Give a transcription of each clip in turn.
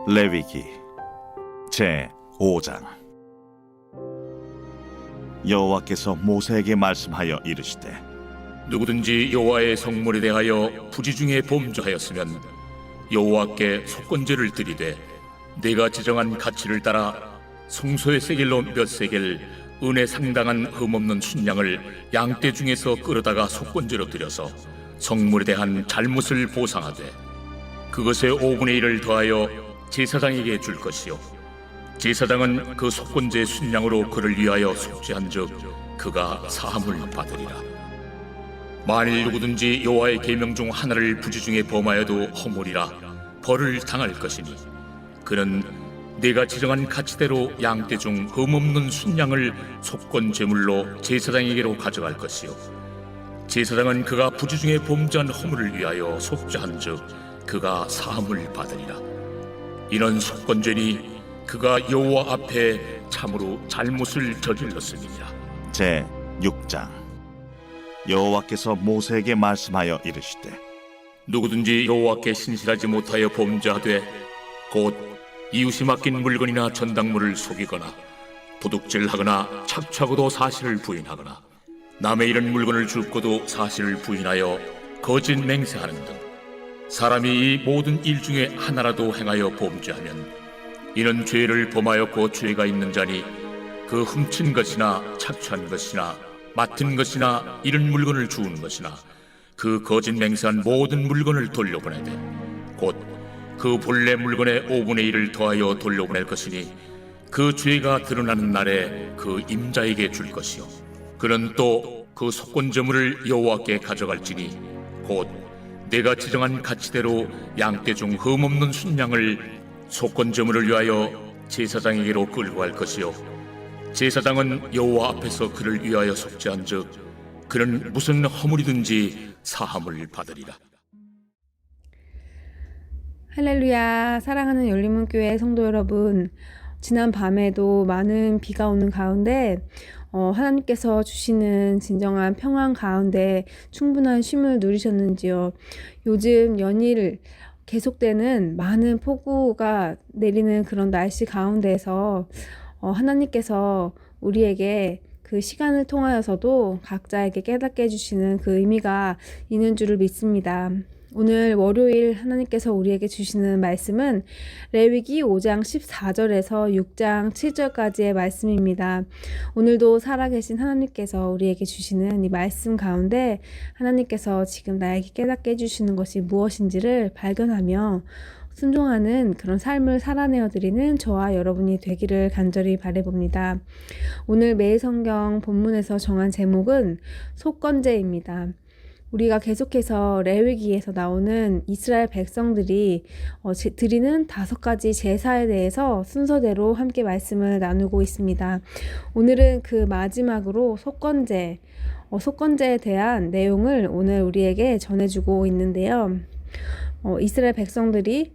레위기 제 5장. 여호와께서 모세에게 말씀하여 이르시되, 누구든지 여호와의 성물에 대하여 부지중에 범죄하였으면 여호와께 속건제를 드리되 내가 지정한 가치를 따라 성소의 세겔로 몇 세겔 은에 상당한 흠없는 순양을 양떼 중에서 끌어다가 속건제로 드려서 성물에 대한 잘못을 보상하되 그것의 5분의 1을 더하여 제사장에게 줄 것이요, 제사장은 그 속건제 순양으로 그를 위하여 속죄한즉 그가 사함을 받으리라. 만일 누구든지 여호와의 계명 중 하나를 부지중에 범하여도 허물이라 벌을 당할 것이니 그는 내가 지정한 가치대로 양떼 중 흠없는 순양을 속건 제물로 제사장에게로 가져갈 것이요, 제사장은 그가 부지중에 범죄한 허물을 위하여 속죄한즉 그가 사함을 받으리라. 이는 속건죄니 그가 여호와 앞에 참으로 잘못을 저질렀음이니라. 제 6장. 여호와께서 모세에게 말씀하여 이르시되, 누구든지 여호와께 신실하지 못하여 범죄하되 곧 이웃이 맡긴 물건이나 전당물을 속이거나 도둑질하거나 착취하고도 사실을 부인하거나 남의 잃은 물건을 줍고도 사실을 부인하여 거짓 맹세하는 등 사람이 이 모든 일 중에 하나라도 행하여 범죄하면 이는 죄를 범하였고 죄가 있는 자니 그 훔친 것이나 착취한 것이나 맡은 것이나 잃은 물건을 주운 것이나 그 거짓 맹세한 모든 물건을 돌려보내되 곧 그 본래 물건의 5분의 1을 더하여 돌려보낼 것이니 그 죄가 드러나는 날에 그 임자에게 줄 것이요, 그는 또 그 속건제물을 여호와께 가져갈지니 곧 내가 지정한 가치대로 양떼 중 흠없는 순양을 속건제물을 위하여 제사장에게로 끌고 갈 것이요, 제사장은 여호와 앞에서 그를 위하여 속죄한즉 그는 무슨 허물이든지 사함을 받으리라. 할렐루야. 사랑하는 열린문교회 성도 여러분, 지난 밤에도 많은 비가 오는 가운데 하나님께서 주시는 진정한 평안 가운데 충분한 쉼을 누리셨는지요. 요즘 연일 계속되는 많은 폭우가 내리는 그런 날씨 가운데에서 하나님께서 우리에게 그 시간을 통하여서도 각자에게 깨닫게 해주시는 그 의미가 있는 줄을 믿습니다. 오늘 월요일 하나님께서 우리에게 주시는 말씀은 레위기 5장 14절에서 6장 7절까지의 말씀입니다. 오늘도 살아계신 하나님께서 우리에게 주시는 이 말씀 가운데 하나님께서 지금 나에게 깨닫게 해주시는 것이 무엇인지를 발견하며 순종하는 그런 삶을 살아내어 드리는 저와 여러분이 되기를 간절히 바라봅니다. 오늘 매일 성경 본문에서 정한 제목은 속건제입니다. 우리가 계속해서 레위기에서 나오는 이스라엘 백성들이 드리는 5가지 제사에 대해서 순서대로 함께 말씀을 나누고 있습니다. 오늘은 그 마지막으로 속건제에 대한 내용을 오늘 우리에게 전해주고 있는데요. 이스라엘 백성들이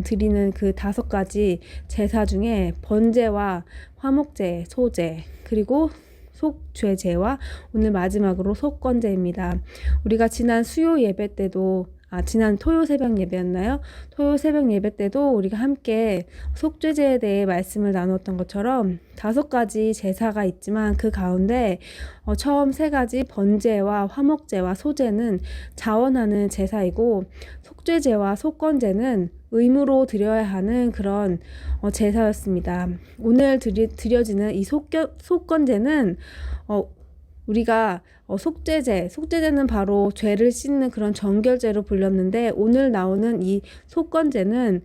드리는 그 5가지 제사 중에 번제와 화목제, 소제, 그리고 속죄제와 오늘 마지막으로 속건제입니다. 우리가 지난 수요 예배 때도 지난 토요 새벽 예배였나요? 토요 새벽 예배 때도 우리가 함께 속죄제에 대해 말씀을 나눴던 것처럼 5가지 제사가 있지만 그 가운데 처음 3가지 번제와 화목제와 소제는 자원하는 제사이고 속죄제와 속건제는 의무로 드려야 하는 그런 제사였습니다. 오늘 드려지는 이 속건제는 우리가 속죄제는 바로 죄를 씻는 그런 정결제로 불렸는데 오늘 나오는 이 속건제는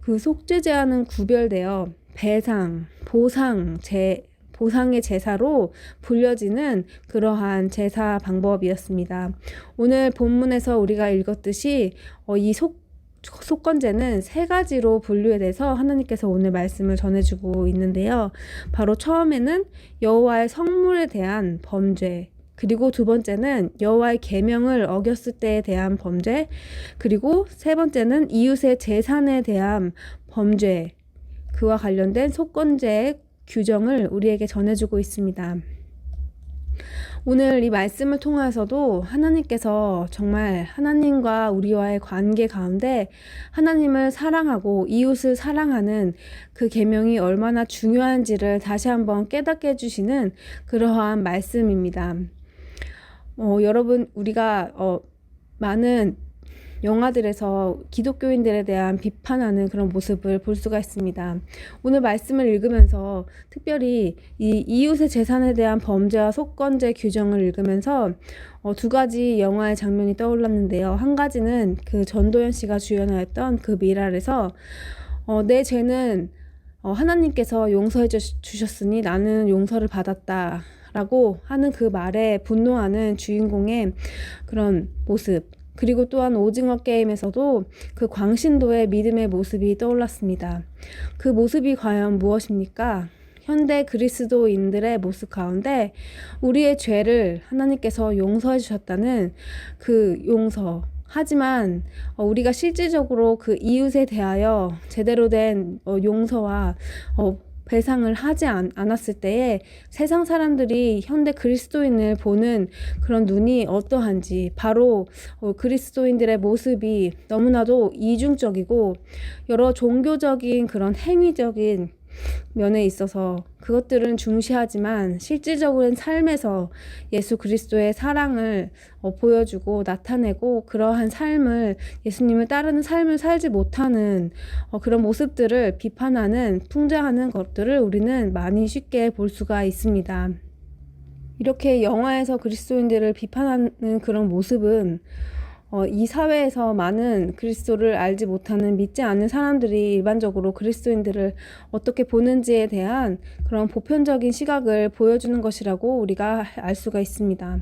그 속죄제와는 구별되어 배상, 보상의 제사로 불려지는 그러한 제사 방법이었습니다. 오늘 본문에서 우리가 읽었듯이 이 속건제는 3가지로 분류돼서 하나님께서 오늘 말씀을 전해주고 있는데요. 바로 처음에는 여호와의 성물에 대한 범죄, 그리고 2번째는 여호와의 계명을 어겼을 때에 대한 범죄, 그리고 3번째는 이웃의 재산에 대한 범죄, 그와 관련된 속건제의 규정을 우리에게 전해주고 있습니다. 오늘 이 말씀을 통해서도 하나님께서 정말 하나님과 우리와의 관계 가운데 하나님을 사랑하고 이웃을 사랑하는 그 계명이 얼마나 중요한지를 다시 한번 깨닫게 해주시는 그러한 말씀입니다. 여러분, 우리가 많은 영화들에서 기독교인들에 대한 비판하는 그런 모습을 볼 수가 있습니다. 오늘 말씀을 읽으면서 특별히 이 이웃의 재산에 대한 범죄와 속건제 규정을 읽으면서 두 가지 영화의 장면이 떠올랐는데요. 한 가지는 그 전도연 씨가 주연하였던 그 미랄에서 내 죄는 하나님께서 용서해 주셨으니 나는 용서를 받았다 라고 하는 그 말에 분노하는 주인공의 그런 모습, 그리고 또한 오징어 게임에서도 그 광신도의 믿음의 모습이 떠올랐습니다. 그 모습이 과연 무엇입니까? 현대 그리스도인들의 모습 가운데 우리의 죄를 하나님께서 용서해 주셨다는 그 용서. 하지만 우리가 실질적으로 그 이웃에 대하여 제대로 된 용서와 배상을 하지 않았을 때에 세상 사람들이 현대 그리스도인을 보는 그런 눈이 어떠한지, 바로 그리스도인들의 모습이 너무나도 이중적이고 여러 종교적인 그런 행위적인 면에 있어서 그것들은 중시하지만 실질적인 삶에서 예수 그리스도의 사랑을 보여주고 나타내고 그러한 삶을, 예수님을 따르는 삶을 살지 못하는 그런 모습들을 비판하는, 풍자하는 것들을 우리는 많이 쉽게 볼 수가 있습니다. 이렇게 영화에서 그리스도인들을 비판하는 그런 모습은 이 사회에서 많은 그리스도를 알지 못하는, 믿지 않는 사람들이 일반적으로 그리스도인들을 어떻게 보는지에 대한 그런 보편적인 시각을 보여주는 것이라고 우리가 알 수가 있습니다.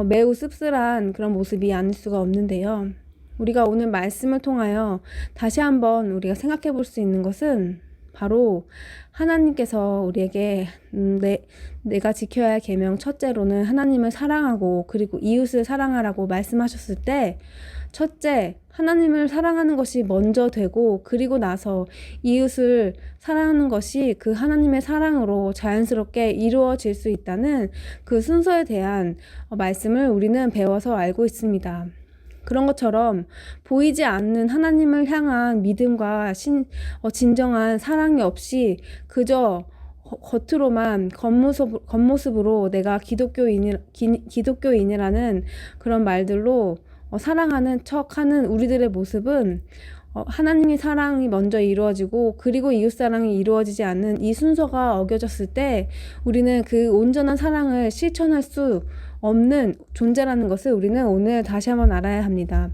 매우 씁쓸한 그런 모습이 아닐 수가 없는데요. 우리가 오늘 말씀을 통하여 다시 한번 우리가 생각해 볼 수 있는 것은 바로 하나님께서 우리에게 내가 지켜야 할 계명 첫째로는 하나님을 사랑하고 그리고 이웃을 사랑하라고 말씀하셨을 때, 첫째, 하나님을 사랑하는 것이 먼저 되고 그리고 나서 이웃을 사랑하는 것이 그 하나님의 사랑으로 자연스럽게 이루어질 수 있다는 그 순서에 대한 말씀을 우리는 배워서 알고 있습니다. 그런 것처럼 보이지 않는 하나님을 향한 믿음과 진정한 사랑이 없이 그저 겉으로만 겉모습으로 내가 기독교인이라는 그런 말들로 사랑하는 척하는 우리들의 모습은 하나님의 사랑이 먼저 이루어지고 그리고 이웃 사랑이 이루어지지 않는 이 순서가 어겨졌을 때 우리는 그 온전한 사랑을 실천할 수 없는 존재라는 것을 우리는 오늘 다시 한번 알아야 합니다.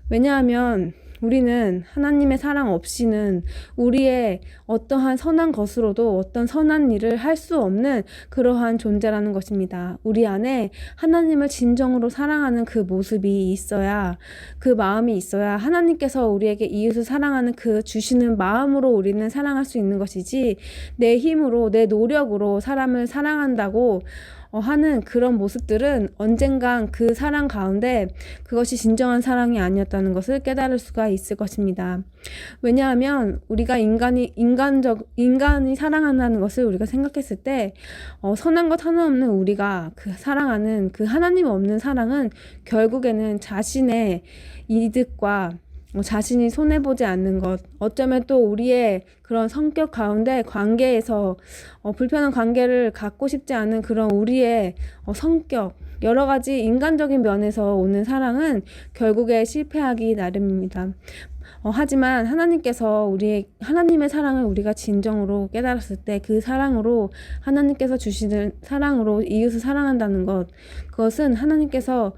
왜냐하면 우리는 하나님의 사랑 없이는 우리의 어떠한 선한 것으로도 어떤 선한 일을 할 수 없는 그러한 존재라는 것입니다. 우리 안에 하나님을 진정으로 사랑하는 그 모습이 있어야, 그 마음이 있어야 하나님께서 우리에게 이웃을 사랑하는 그 주시는 마음으로 우리는 사랑할 수 있는 것이지, 내 힘으로 내 노력으로 사람을 사랑한다고 하는 그런 모습들은 언젠간 그 사랑 가운데 그것이 진정한 사랑이 아니었다는 것을 깨달을 수가 있을 것입니다. 왜냐하면 우리가 인간이 사랑한다는 것을 우리가 생각했을 때 선한 것 하나 없는 우리가 그 사랑하는 그 하나님 없는 사랑은 결국에는 자신의 이득과 자신이 손해보지 않는 것, 어쩌면 또 우리의 그런 성격 가운데 관계에서 불편한 관계를 갖고 싶지 않은 그런 우리의 성격, 여러 가지 인간적인 면에서 오는 사랑은 결국에 실패하기 나름입니다. 하지만 하나님께서 하나님의 사랑을 우리가 진정으로 깨달았을 때 그 사랑으로, 하나님께서 주시는 사랑으로 이웃을 사랑한다는 것, 그것은 하나님께서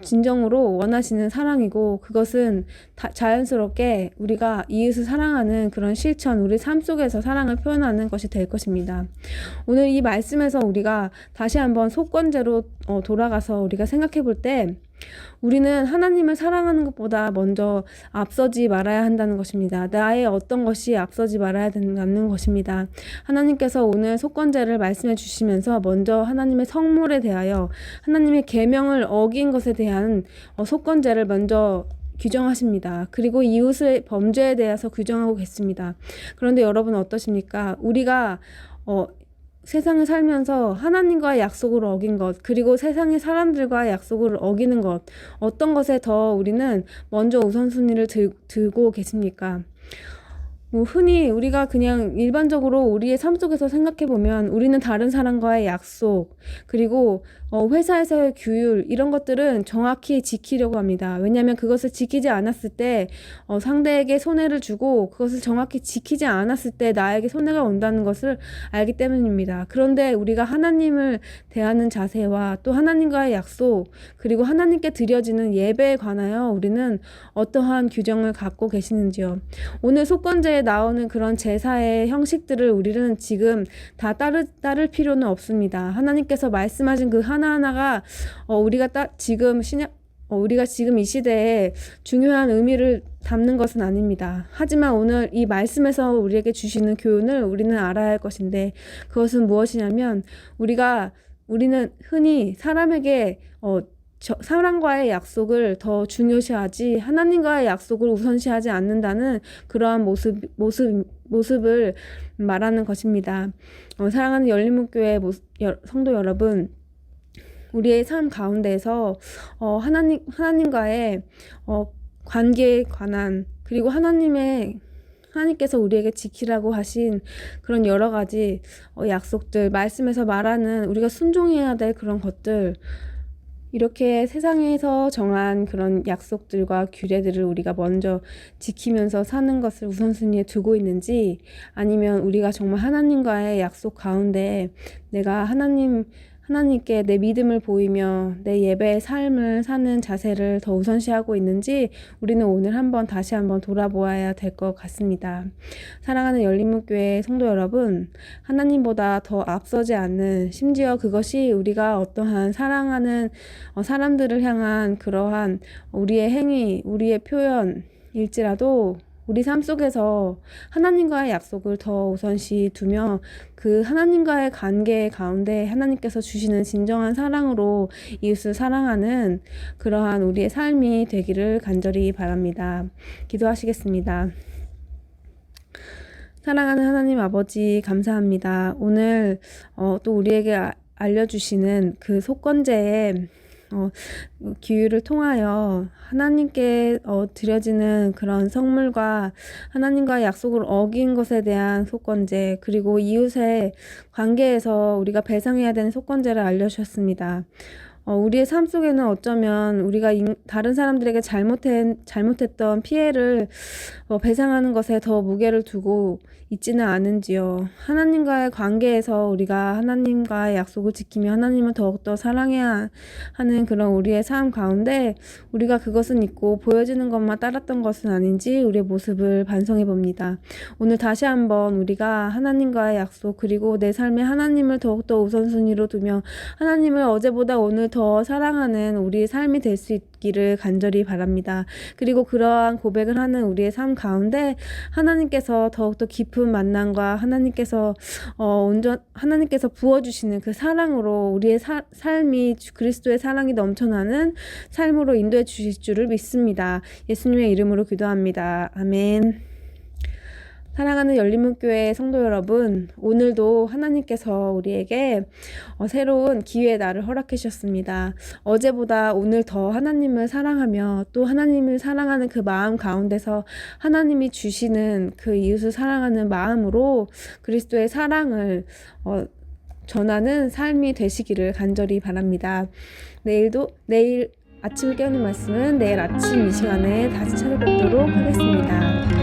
진정으로 원하시는 사랑이고, 그것은 자연스럽게 우리가 이웃을 사랑하는 그런 실천, 우리 삶 속에서 사랑을 표현하는 것이 될 것입니다. 오늘 이 말씀에서 우리가 다시 한번 속건제로 돌아가서 우리가 생각해 볼 때, 우리는 하나님을 사랑하는 것보다 먼저 앞서지 말아야 한다는 것입니다. 나의 어떤 것이 앞서지 말아야 된다는 것입니다. 하나님께서 오늘 속건제를 말씀해 주시면서 먼저 하나님의 성물에 대하여, 하나님의 계명을 어긴 것에 대한 속건제를 먼저 규정하십니다. 그리고 이웃의 범죄에 대해서 규정하고 계십니다. 그런데 여러분 어떠십니까? 우리가 세상을 살면서 하나님과의 약속을 어긴 것, 그리고 세상의 사람들과의 약속을 어기는 것, 어떤 것에 더 우리는 먼저 우선순위를 들고 계십니까? 흔히 우리가 그냥 일반적으로 우리의 삶 속에서 생각해 보면 우리는 다른 사람과의 약속, 그리고 회사에서의 규율, 이런 것들은 정확히 지키려고 합니다. 왜냐하면 그것을 지키지 않았을 때 상대에게 손해를 주고, 그것을 정확히 지키지 않았을 때 나에게 손해가 온다는 것을 알기 때문입니다. 그런데 우리가 하나님을 대하는 자세와 또 하나님과의 약속, 그리고 하나님께 드려지는 예배에 관하여 우리는 어떠한 규정을 갖고 계시는지요? 오늘 속건제에 나오는 그런 제사의 형식들을 우리는 지금 다 따를 필요는 없습니다. 하나님께서 말씀하신 그 하나하나가 우리가 지금 이 시대에 중요한 의미를 담는 것은 아닙니다. 하지만 오늘 이 말씀에서 우리에게 주시는 교훈을 우리는 알아야 할 것인데, 그것은 무엇이냐면, 우리는 흔히 사람에게 사람과의 약속을 더 중요시하지 하나님과의 약속을 우선시하지 않는다는 그러한 모습을 말하는 것입니다. 사랑하는 열린문교회 성도 여러분, 우리의 삶 가운데에서 하나님과의 관계에 관한, 그리고 하나님께서 우리에게 지키라고 하신 그런 여러 가지 약속들, 말씀에서 말하는 우리가 순종해야 될 그런 것들, 이렇게 세상에서 정한 그런 약속들과 규례들을 우리가 먼저 지키면서 사는 것을 우선순위에 두고 있는지, 아니면 우리가 정말 하나님과의 약속 가운데 내가 하나님께 내 믿음을 보이며 내 예배의 삶을 사는 자세를 더 우선시하고 있는지 우리는 오늘 다시 한번 돌아보아야 될 것 같습니다. 사랑하는 열린문교회 성도 여러분, 하나님보다 더 앞서지 않는, 심지어 그것이 우리가 어떠한 사랑하는 사람들을 향한 그러한 우리의 행위, 우리의 표현일지라도 우리 삶 속에서 하나님과의 약속을 더 우선시 두며 그 하나님과의 관계 가운데 하나님께서 주시는 진정한 사랑으로 이웃을 사랑하는 그러한 우리의 삶이 되기를 간절히 바랍니다. 기도하시겠습니다. 사랑하는 하나님 아버지, 감사합니다. 오늘 또 우리에게 알려주시는 그 속건제의 기율을 통하여 하나님께 드려지는 그런 성물과 하나님과의 약속을 어긴 것에 대한 속건제, 그리고 이웃의 관계에서 우리가 배상해야 되는 속건제를 알려주셨습니다. 우리의 삶 속에는 어쩌면 우리가 다른 사람들에게 잘못했던 피해를 배상하는 것에 더 무게를 두고 있지는 않은지요. 하나님과의 관계에서 우리가 하나님과의 약속을 지키며 하나님을 더욱더 사랑해야 하는 그런 우리의 삶 가운데 우리가 그것은 있고 보여지는 것만 따랐던 것은 아닌지 우리의 모습을 반성해 봅니다. 오늘 다시 한번 우리가 하나님과의 약속, 그리고 내 삶에 하나님을 더욱더 우선순위로 두며 하나님을 어제보다 오늘 더 사랑하는 우리의 삶이 될 수 있기를 간절히 바랍니다. 그리고 그러한 고백을 하는 우리의 삶 가운데 하나님께서 더욱더 깊은 만남과 하나님께서 부어주시는 그 사랑으로 우리의 삶이 그리스도의 사랑이 넘쳐나는 삶으로 인도해 주실 줄을 믿습니다. 예수님의 이름으로 기도합니다. 아멘. 사랑하는 열린문교회 성도 여러분, 오늘도 하나님께서 우리에게 새로운 기회의 날을 허락해 주셨습니다. 어제보다 오늘 더 하나님을 사랑하며 또 하나님을 사랑하는 그 마음 가운데서 하나님이 주시는 그 이웃을 사랑하는 마음으로 그리스도의 사랑을 전하는 삶이 되시기를 간절히 바랍니다. 내일 아침을 깨우는 말씀은 내일 아침 이 시간에 다시 찾아뵙도록 하겠습니다.